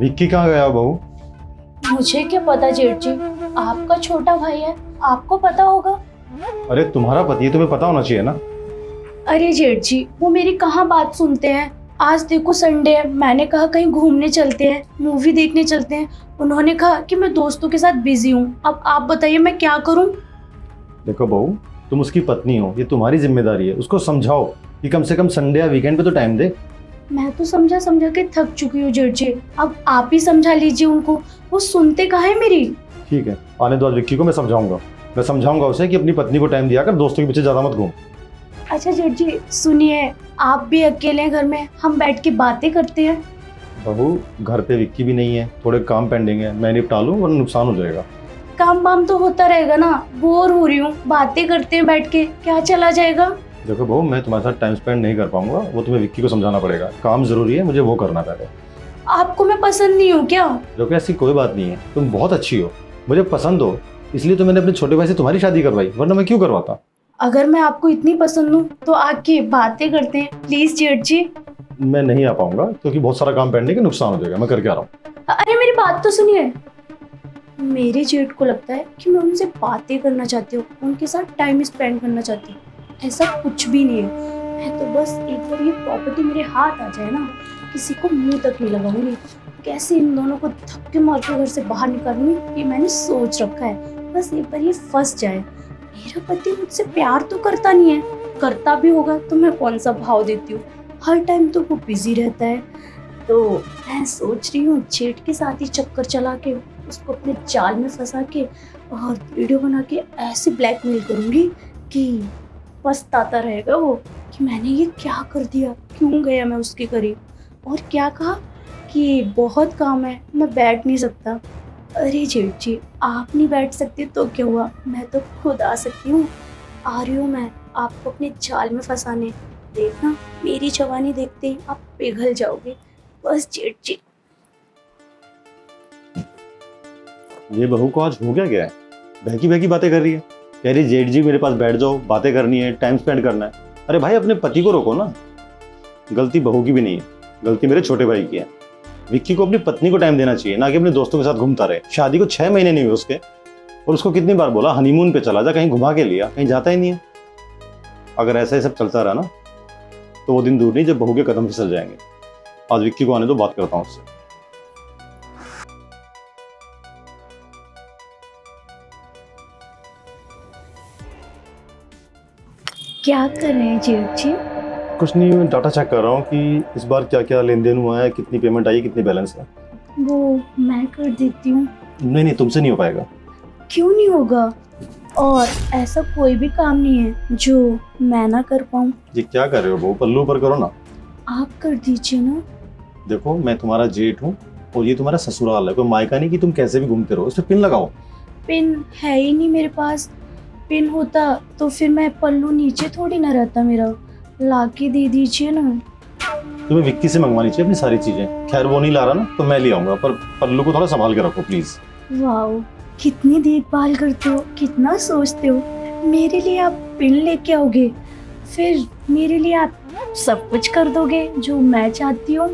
विक्की कहाँ गया बहू? मुझे क्या पता जेठ जी, आपका छोटा भाई है, आपको पता होगा। अरे तुम्हारा पति है, तुम्हें पता होना चाहिए ना। अरे जेठ जी, वो मेरी कहाँ बात सुनते हैं। आज देखो संडे है, मैंने कहा कहीं घूमने चलते हैं, मूवी देखने चलते हैं। उन्होंने कहा कि मैं दोस्तों के साथ बिजी हूँ। अब आप बताइए मैं क्या करूँ। देखो बहू, तुम उसकी पत्नी हो, ये तुम्हारी जिम्मेदारी है। उसको समझाओ कि कम से कम संडे या वीकेंड पे तो टाइम दे। मैं तो समझा समझा के थक चुकी हूँ जेठ जी, अब आप ही समझा लीजिए उनको। वो सुनते कहाँ है मेरी। ठीक है, आने दो आज विक्की को, मैं समझाऊंगा। मैं समझाऊंगा उसे कि अपनी पत्नी को टाइम दिया कर, दोस्तों के पीछे ज्यादा मत घूम। अच्छा जेठ जी सुनिए, आप भी अकेले हैं घर में, हम बैठ के बातें करते हैं। बहू, घर पे विक्की भी नहीं है, थोड़े काम पेंडिंग है, मैं निपटा लूँ वरना नुकसान हो जाएगा। काम वाम तो होता रहेगा ना, बोर हो रही हूँ, बातें करते हैं बैठ के, क्या चला जाएगा। देखो बहू, मैं तुम्हारे साथ टाइम स्पेंड नहीं कर पाऊंगा, वो तुम्हें विक्की को समझाना पड़ेगा। काम जरूरी है, मुझे वो करना पहले। आपको मैं पसंद नहीं हूँ क्या। देखो ऐसी कोई बात नहीं है, तुम बहुत अच्छी हो, मुझे पसंद हो, इसलिए तो मैंने अपने छोटे भाई से तुम्हारी शादी करवाई, वरना मैं क्यों करवाता। अगर मैं आपको इतनी पसंद हूँ तो आके बातें करते हैं प्लीज जेठ जी। मैं नहीं आ पाऊंगा क्योंकि बहुत सारा काम पेंडिंग है, नुकसान हो जाएगा। मैं करके आ रहा हूँ। अरे मेरी बात तो सुनिए। मेरे जेठ को लगता है कि मैं उनसे बातें करना चाहती हूँ, उनके साथ टाइम स्पेंड करना चाहती हूँ। ऐसा कुछ भी नहीं है। मैं तो बस एक बार ये प्रॉपर्टी मेरे हाथ आ जाए ना, किसी को मुंह तक नहीं लगाऊंगी। कैसे इन दोनों को धक्के मार के घर से बाहर निकालूंगी, ये मैंने सोच रखा है। बस एक बार ये फंस जाए। मेरा पति मुझसे प्यार तो करता नहीं है, करता भी होगा तो मैं कौन सा भाव देती हूँ। हर टाइम तो वो बिजी रहता है। तो मैं सोच रही हूँ जेठ के साथ ही चक्कर चला के उसको अपने जाल में फंसा के और वीडियो बना के ऐसे ब्लैकमेल करूंगी कि पछताता रहेगा वो कि मैंने ये क्या कर दिया, क्यों गया मैं उसके करीब। और क्या कहा कि बहुत काम है, मैं बैठ नहीं सकता। अरे जेठ जी, आप नहीं बैठ सकते तो क्या हुआ, मैं तो खुद आ सकती हूँ। आ रही हूँ मैं आपको अपने जाल में फंसाने। देखना, मेरी जवानी देखते ही आप पिघल जाओगे। बस जेठ जी। ये बहू को आज हो क्या है? बहकी बहकी बातें कर रही है, कह रही जेठ जी मेरे पास बैठ जाओ, बातें करनी है, टाइम स्पेंड करना है। अरे भाई, अपने पति को रोको ना। गलती बहू की भी नहीं है, गलती मेरे छोटे भाई की है। विक्की को अपनी पत्नी को टाइम देना चाहिए, ना कि अपने दोस्तों के साथ घूमता रहे। शादी को 6 महीने नहीं हुए उसके, और उसको कितनी बार बोला हनीमून पे चला जा, कहीं घुमा के लिया, कहीं जाता ही नहीं है। अगर ऐसा ही सब चलता रहा ना तो वो दिन दूर नहीं जब बहू के कदम फिसल जाएंगे। आज विक्की को आने दो, बात करता हूँ उससे। क्या कर रहे हैं जेठ जी। कुछ नहीं, मैं डाटा चेक कर रहा हूँ कि इस बार क्या क्या लेन देन हुआ है, कितनी पेमेंट आई, कितनी बैलेंस है। वो मैं कर देती हूँ। नहीं नहीं, तुमसे नहीं हो पाएगा। क्यों नहीं होगा, और ऐसा कोई भी काम नहीं है जो मैं ना कर पाऊँ। ये क्या कर रहे हो बहू, पल्लू पर करो ना। आप कर दीजिए ना। देखो, मैं तुम्हारा जेठ हूँ और ये तुम्हारा ससुराल है, कोई मायका नहीं कि तुम कैसे भी घूमते रहो। इस पे पिन लगाओ। पिन है ही नहीं मेरे पास। पिन होता तो फिर मैं पल्लू नीचे थोड़ी ना रहता मेरा। लाके दे दीजिए ना। तुम्हें विक्की से मंगवानी चाहिए अपनी सारी चीजें। खैर वो नहीं ला रहा ना तो मैं ले आऊंगा, पर पल्लू को थोड़ा संभाल के रखो प्लीज। वाओ, कितनी देखभाल करते हो, कितना सोचते हो। मेरे लिए आप पिन लेके आओगे, फिर मेरे लिए आप सब कुछ कर दोगे जो मैं चाहती हूँ।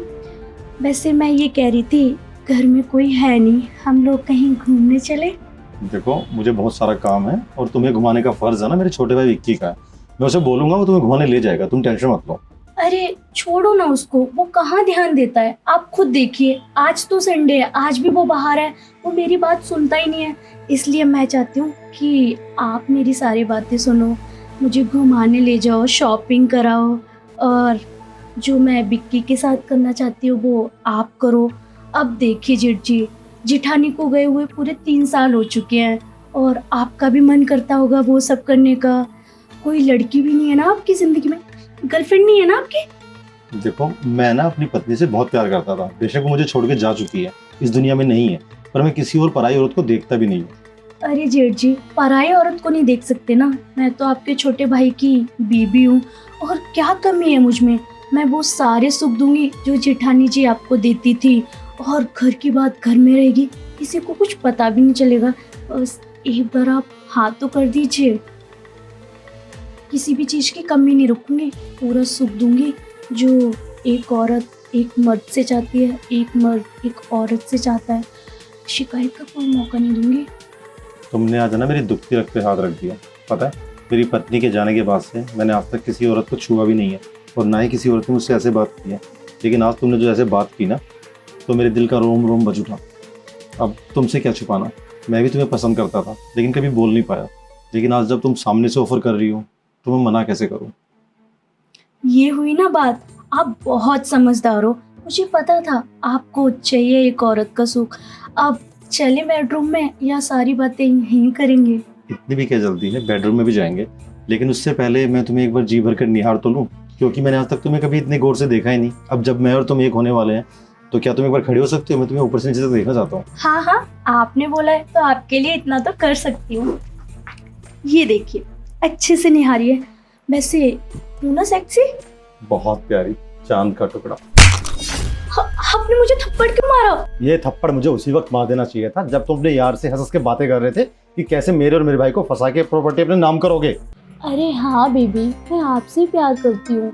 वैसे मैं ये कह रही थी, घर में कोई है नहीं, हम लोग कहीं घूमने चले। देखो, मुझे बहुत सारा काम है और तुम्हें घुमाने का फर्ज है ना मेरे छोटे भाई विक्की का। मैं उसे बोलूंगा, वो तुम्हें घुमाने ले जाएगा, तुम टेंशन मत लो। अरे छोड़ो ना उसको, वो कहाँ ध्यान देता है। आप खुद देखिए, आज तो संडे है, आज भी वो बाहर है, वो मेरी बात सुनता ही नहीं है। इसलिए मैं चाहती हूँ कि आप मेरी सारी बातें सुनो, मुझे घुमाने ले जाओ, शॉपिंग कराओ, और जो मैं विक्की के साथ करना चाहती हूँ वो आप करो। अब देखिए जेठ जी, जिठानी को गए हुए पूरे 3 साल हो चुके हैं, और आपका भी मन करता होगा वो सब करने का। कोई लड़की भी नहीं है ना आपकी जिंदगी में, गर्लफ्रेंड नहीं है ना आपकी। देखो, मैं ना अपनी पत्नी से बहुत प्यार करता था, बेशक वो मुझे छोड़ के जा चुकी है, इस दुनिया में नहीं है, पर मैं किसी और पराई औरत को देखता भी नहीं हूँ। अरे जेठ जी, पराई औरत को नहीं देख सकते ना। मैं तो आपके छोटे भाई की बीबी हूँ, और क्या कमी है मुझ में। मैं वो सारे सुख दूंगी जो जेठानी जी आपको देती थी, और घर की बात घर में रहेगी, किसी को कुछ पता भी नहीं चलेगा। बस एक बार आप हाँ तो कर दीजिए। किसी भी चीज़ की कमी नहीं रखूंगी, पूरा सुख दूंगी जो एक औरत एक मर्द से चाहती है, एक मर्द एक औरत से चाहता है। शिकायत का कोई मौका नहीं दूंगी। तुमने आज है ना मेरी दुखती रग पे हाथ रख दिया। पता है, मेरी पत्नी के जाने के बाद से मैंने आज तक किसी औरत को छुआ भी नहीं है और ना ही किसी औरत ने मुझसे ऐसे बात की है। लेकिन आज तुमने जो ऐसे बात की ना, तो मेरे दिल का रोम रोम बज उठा। अब तुमसे क्या छुपाना, मैं भी तुम्हें पसंद करता था लेकिन कभी बोल नहीं पाया। लेकिन आज जब तुम सामने से ऑफर कर रही हो तो मैं मना कैसे करूँ। ये हुई ना बात। आप बहुत समझदार हो। मुझे पता था आपको चाहिए एक औरत का सुख। अब चले बेडरूम में या सारी बातें यहीं करेंगे? इतनी भी क्या जल्दी है, बेडरूम में भी जाएंगे। लेकिन उससे पहले मैं तुम्हें एक बार जी भर कर निहार तो लूँ, क्योंकि मैंने आज तक तुम्हें कभी इतने गौर से देखा ही नहीं। अब जब मैं और तुम एक होने वाले हैं तो क्या तुम एक बार खड़े हो सकते हो? मैं तुम्हें ऊपर से नीचे तक देखना चाहता हूँ। हाँ हाँ, आपने बोला है तो आपके लिए इतना तो कर सकती हूँ। ये देखिए, अच्छे से निहारिए। वैसे हूँ ना सेक्सी? बहुत प्यारी चांद का टुकड़ा। आपने मुझे थप्पड़ क्यों मारा? ये थप्पड़ मुझे उसी वक्त मार देना चाहिए था जब तुम अपने यार से हंस के बातें कर रहे थे कि कैसे मेरे और मेरे भाई को फंसा के प्रॉपर्टी अपने नाम करोगे। अरे हाँ बेबी, मैं आपसे प्यार करती हूँ।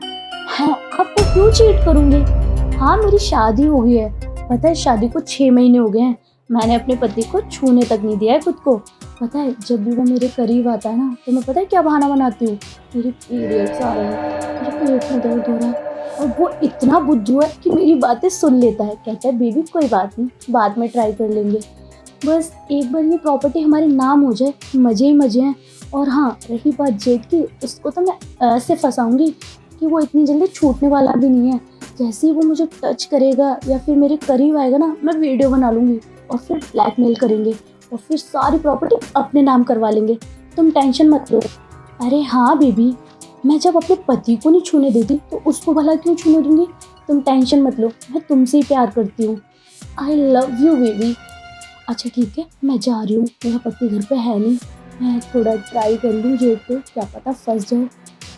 हाँ, आपको क्यों चीट करूँगी? हाँ, मेरी शादी हो गई है। पता है, शादी को 6 महीने हो गए हैं। मैंने अपने पति को छूने तक नहीं दिया है खुद को। पता है, जब भी वो मेरे करीब आता है ना, तो मैं पता है क्या बहाना बनाती हूँ? मेरे पीरियड्स आ रहे हैं, मेरे पेट में दर्द हो रहा है। और वो इतना बुद्धू है कि मेरी बातें सुन लेता है। कहता है बेबी कोई बात नहीं, बाद में ट्राई कर लेंगे। बस एक बार ये प्रॉपर्टी हमारे नाम हो जाए, मज़े ही मज़े हैं। और हाँ, रही बात जेठ की, उसको तो मैं ऐसे फंसाऊंगी कि वो इतनी जल्दी छूटने वाला भी नहीं है। जैसे ही वो मुझे टच करेगा या फिर मेरे करीब आएगा ना, मैं वीडियो बना लूँगी और फिर ब्लैकमेल करेंगे और फिर सारी प्रॉपर्टी अपने नाम करवा लेंगे। तुम टेंशन मत लो। अरे हाँ बेबी, मैं जब अपने पति को नहीं छूने देती तो उसको भला क्यों छूने दूंगी? तुम टेंशन मत लो, मैं तुमसे ही प्यार करती हूँ। I love you baby. अच्छा ठीक है, मैं जा रही हूँ, मेरा पति घर पे है नहीं। मैं थोड़ा ट्राई कर लूँ जेब पे, क्या पता फंस जाओ।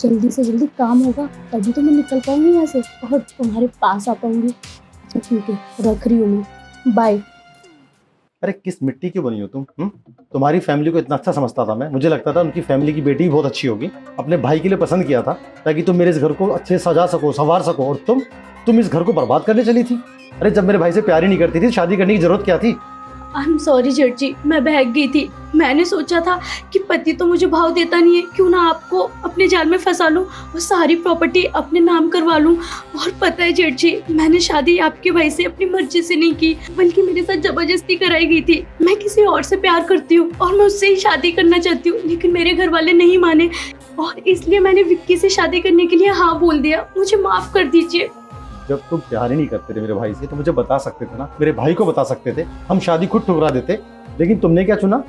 जल्दी से जल्दी काम होगा तभी तो मैं निकल पाऊंगी यहाँ से और तुम्हारे पास आ पाऊंगी। अच्छा ठीक है, रख रही हूँ मैं, बाय। अरे किस मिट्टी की बनी हो तुम? तुम्हारी फैमिली को इतना अच्छा समझता था मैं। मुझे लगता था उनकी फैमिली की बेटी भी बहुत अच्छी होगी। अपने भाई के लिए पसंद किया था ताकि तुम मेरे इस घर को अच्छे से सजा सको, संवार सको। और तुम इस घर को बर्बाद करने चली थी। अरे जब मेरे भाई से प्यार ही नहीं करती थी, शादी करने की जरूरत क्या थी? आई एम सॉरी जेठ जी, मैं बहक गई थी। मैंने सोचा था कि पति तो मुझे भाव देता नहीं है, क्यों ना आपको अपने जाल में फंसा लूं और सारी प्रॉपर्टी अपने नाम करवा लूं। और पता है जेठ जी, मैंने शादी आपके भाई से अपनी मर्जी से नहीं की, बल्कि मेरे साथ जबरदस्ती कराई गई थी। मैं किसी और से प्यार करती हूँ और मैं उससे ही शादी करना चाहती हूँ, लेकिन मेरे घर वाले नहीं माने और इसलिए मैंने विक्की से शादी करने के लिए हाँ बोल दिया। मुझे माफ कर दीजिए। जब तुम प्यार ही नहीं करते थे मेरे भाई से तो मुझे बता सकते थे ना, मेरे भाई को बता सकते थे, हम शादी खुद ठुकरा देते। लेकिन तुमने क्या चुना?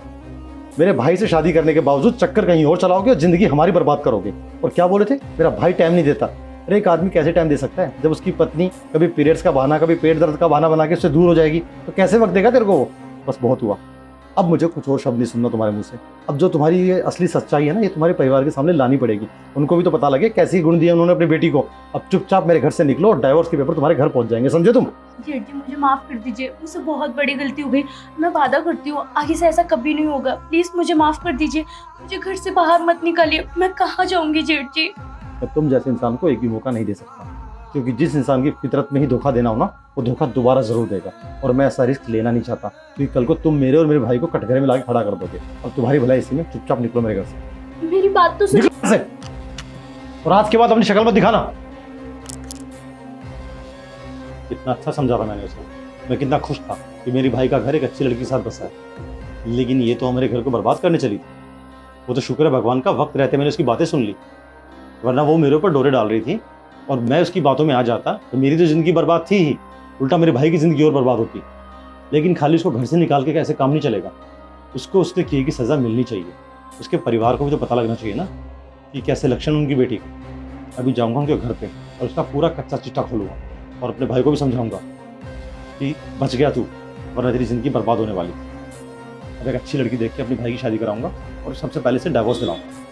मेरे भाई से शादी करने के बावजूद चक्कर कहीं और चलाओगे और जिंदगी हमारी बर्बाद करोगे। और क्या बोले थे, मेरा भाई टाइम नहीं देता। अरे एक आदमी कैसे टाइम दे सकता है जब उसकी पत्नी कभी पीरियड्स का बहाना, कभी पेट दर्द का बहाना बना के उससे दूर हो जाएगी? तो कैसे वक्त देगा तेरे को वो? बस बहुत हुआ, अब मुझे कुछ और शब्द नहीं सुनना तुम्हारे मुंह से। अब जो तुम्हारी ये असली सच्चाई है ना, ये तुम्हारे परिवार के सामने लानी पड़ेगी। उनको भी तो पता लगे कैसी गुण दिया उन्होंने अपनी बेटी को। अब चुपचाप मेरे घर से निकलो और डाइवोर्स के पेपर तुम्हारे घर पहुंच जाएंगे, समझे तुम? जेठ जी मुझे माफ कर दीजिए, मुझसे बहुत बड़ी गलती हो गई। मैं वादा करती हूँ आगे से ऐसा कभी नहीं होगा। प्लीज मुझे माफ कर दीजिए, मुझे घर से बाहर मत निकालिए। मैं कहाँ जाऊंगी जेठ जी? मैं तुम जैसे इंसान को एक भी मौका नहीं दे सकता, क्योंकि जिस इंसान की फितरत में ही धोखा देना हो ना, वो धोखा दोबारा जरूर देगा। और मैं ऐसा रिस्क लेना नहीं चाहता, क्योंकि कल को तुम मेरे और मेरे भाई को कटघरे में लाके खड़ा कर दोगे। अब तुम्हारी भलाई इसी में, चुपचाप निकलो मेरे घर से। मेरी बात तो सुनिए। निकलो से। और आज के बाद अपनी शक्ल मत दिखाना। कितना अच्छा समझा था मैंने उसे, मैं कितना खुश था कि मेरे भाई का घर एक अच्छी लड़की के साथ बसा है। लेकिन ये तो हमारे घर को बर्बाद करने चली थी। वो तो शुक्र है भगवान का, वक्त रहते मैंने उसकी बातें सुन ली, वरना वो मेरे ऊपर डोरे डाल रही थी और मैं उसकी बातों में आ जाता तो मेरी तो ज़िंदगी बर्बाद थी ही, उल्टा मेरे भाई की ज़िंदगी और बर्बाद होती। लेकिन खाली उसको घर से निकाल के कैसे काम नहीं चलेगा। उसको उसने किए की सज़ा मिलनी चाहिए। उसके परिवार को भी तो पता लगना चाहिए ना कि कैसे लक्षण उनकी बेटी को। अभी जाऊँगा उनके घर पे और उसका पूरा कच्चा चिट्ठा खोलूँगा और अपने भाई को भी समझाऊँगा कि बच गया तू, वरना तेरी ज़िंदगी बर्बाद होने वाली। अब एक अच्छी लड़की देख के अपने भाई की शादी कराऊँगा और सबसे पहले से डाइवोर्स दिलाऊँगा।